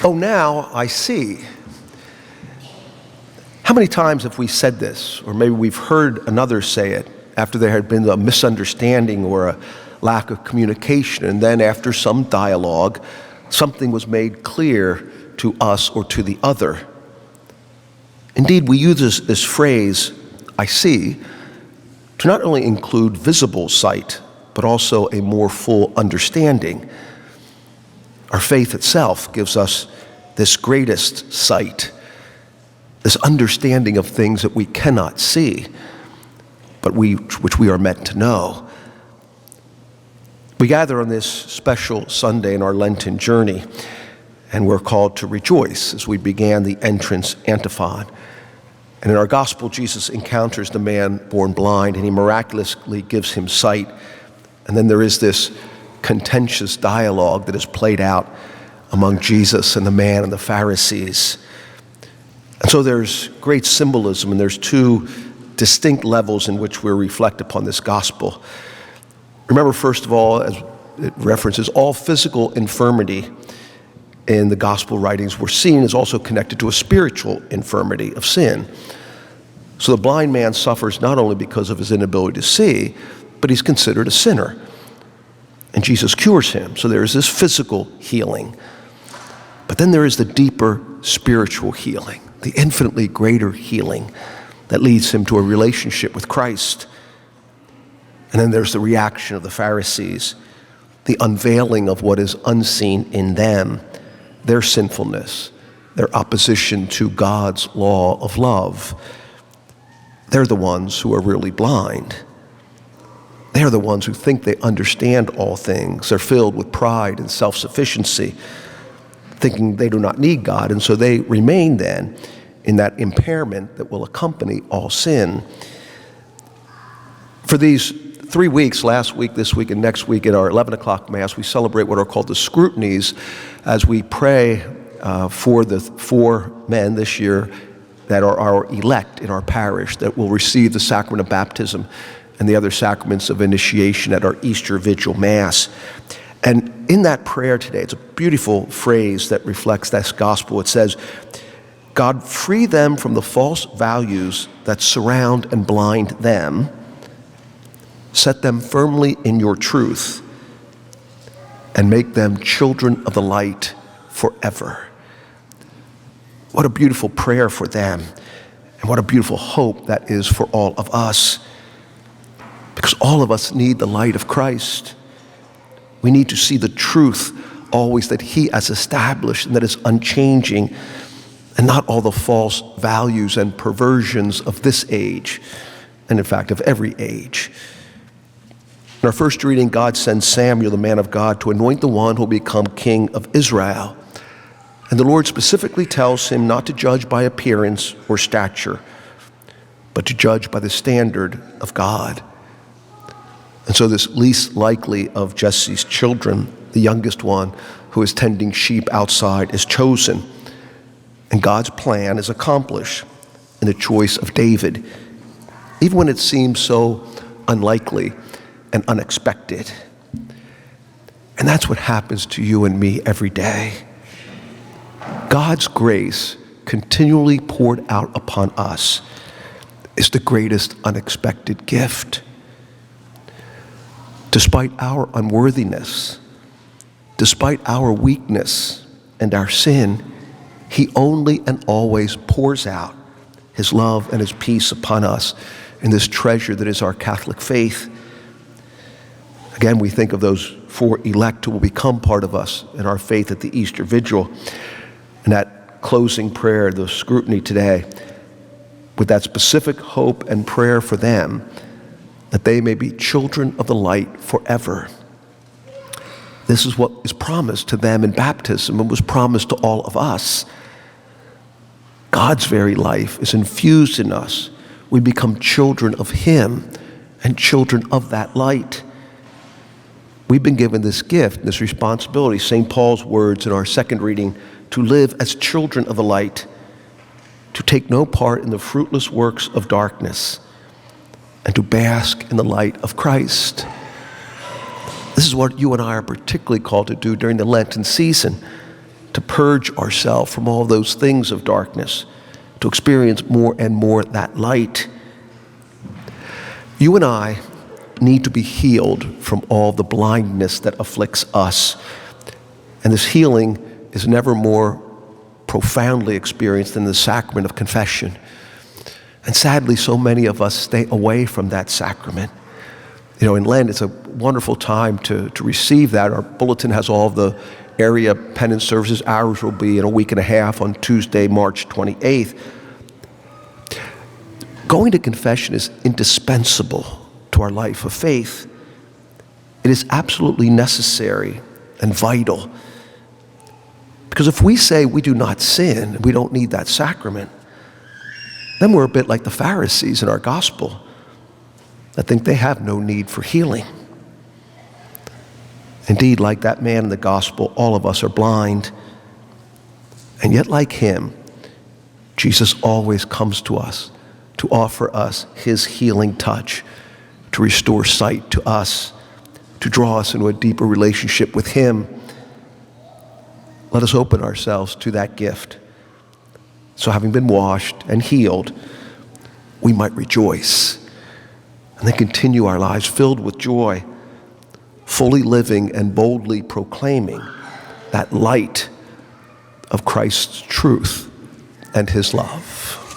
Oh, now I see. How many times have we said this, or maybe we've heard another say it after there had been a misunderstanding or a lack of communication, and then after some dialogue, something was made clear to us or to the other. Indeed, we use this phrase, I see, to not only include visible sight, but also a more full understanding. Our faith itself gives us this greatest sight, this understanding of things that we cannot see, but which we are meant to know. We gather on this special Sunday in our Lenten journey, and we're called to rejoice as we began the entrance antiphon. And in our gospel, Jesus encounters the man born blind, and he miraculously gives him sight. And then there is this contentious dialogue that is played out among Jesus and the man and the Pharisees. And so there's great symbolism, and there's two distinct levels in which we reflect upon this gospel. Remember, first of all, as it references, all physical infirmity in the gospel writings we're seeing is also connected to a spiritual infirmity of sin. So the blind man suffers not only because of his inability to see, but he's considered a sinner. And Jesus cures him. So there is this physical healing. But then there is the deeper spiritual healing, the infinitely greater healing that leads him to a relationship with Christ. And then there's the reaction of the Pharisees, the unveiling of what is unseen in them, their sinfulness, their opposition to God's law of love. They're the ones who are really blind. They're the ones who think they understand all things. They're filled with pride and self-sufficiency, thinking they do not need God, and so they remain then in that impairment that will accompany all sin. For these 3 weeks, last week, this week, and next week at our 11 o'clock Mass, we celebrate what are called the scrutinies as we pray for the 4 men this year that are our elect in our parish that will receive the sacrament of baptism and the other sacraments of initiation at our Easter Vigil Mass. And in that prayer today, it's a beautiful phrase that reflects this gospel. It says, God, free them from the false values that surround and blind them. Set them firmly in your truth and make them children of the light forever. What a beautiful prayer for them, and what a beautiful hope that is for all of us. Because all of us need the light of Christ. We need to see the truth always that he has established and that is unchanging, and not all the false values and perversions of this age, and in fact of every age. In our first reading, God sends Samuel, the man of God, to anoint the one who will become king of Israel. And the Lord specifically tells him not to judge by appearance or stature, but to judge by the standard of God. And so this least likely of Jesse's children, the youngest one who is tending sheep outside, is chosen. And God's plan is accomplished in the choice of David, even when it seems so unlikely and unexpected. And that's what happens to you and me every day. God's grace continually poured out upon us is the greatest unexpected gift. Despite our unworthiness, despite our weakness and our sin, he only and always pours out his love and his peace upon us in this treasure that is our Catholic faith. Again, we think of those 4 elect who will become part of us in our faith at the Easter Vigil. And that closing prayer, the scrutiny today, with that specific hope and prayer for them, that they may be children of the light forever. This is what is promised to them in baptism and was promised to all of us. God's very life is infused in us. We become children of him and children of that light. We've been given this gift, this responsibility, St. Paul's words in our second reading, to live as children of the light, to take no part in the fruitless works of darkness, and to bask in the light of Christ. This is what you and I are particularly called to do during the Lenten season, to purge ourselves from all those things of darkness, to experience more and more that light. You and I need to be healed from all the blindness that afflicts us. And this healing is never more profoundly experienced than the sacrament of confession. And sadly, so many of us stay away from that sacrament. In Lent, it's a wonderful time to receive that. Our bulletin has all the area penance services. Ours will be in a week and a half on Tuesday, March 28th. Going to confession is indispensable to our life of faith. It is absolutely necessary and vital. Because if we say we do not sin, we don't need that sacrament, then we're a bit like the Pharisees in our gospel that think they have no need for healing. Indeed, like that man in the gospel, all of us are blind. And yet, like him, Jesus always comes to us to offer us his healing touch, to restore sight to us, to draw us into a deeper relationship with him. Let us open ourselves to that gift. So having been washed and healed, we might rejoice and then continue our lives filled with joy, fully living and boldly proclaiming that light of Christ's truth and his love.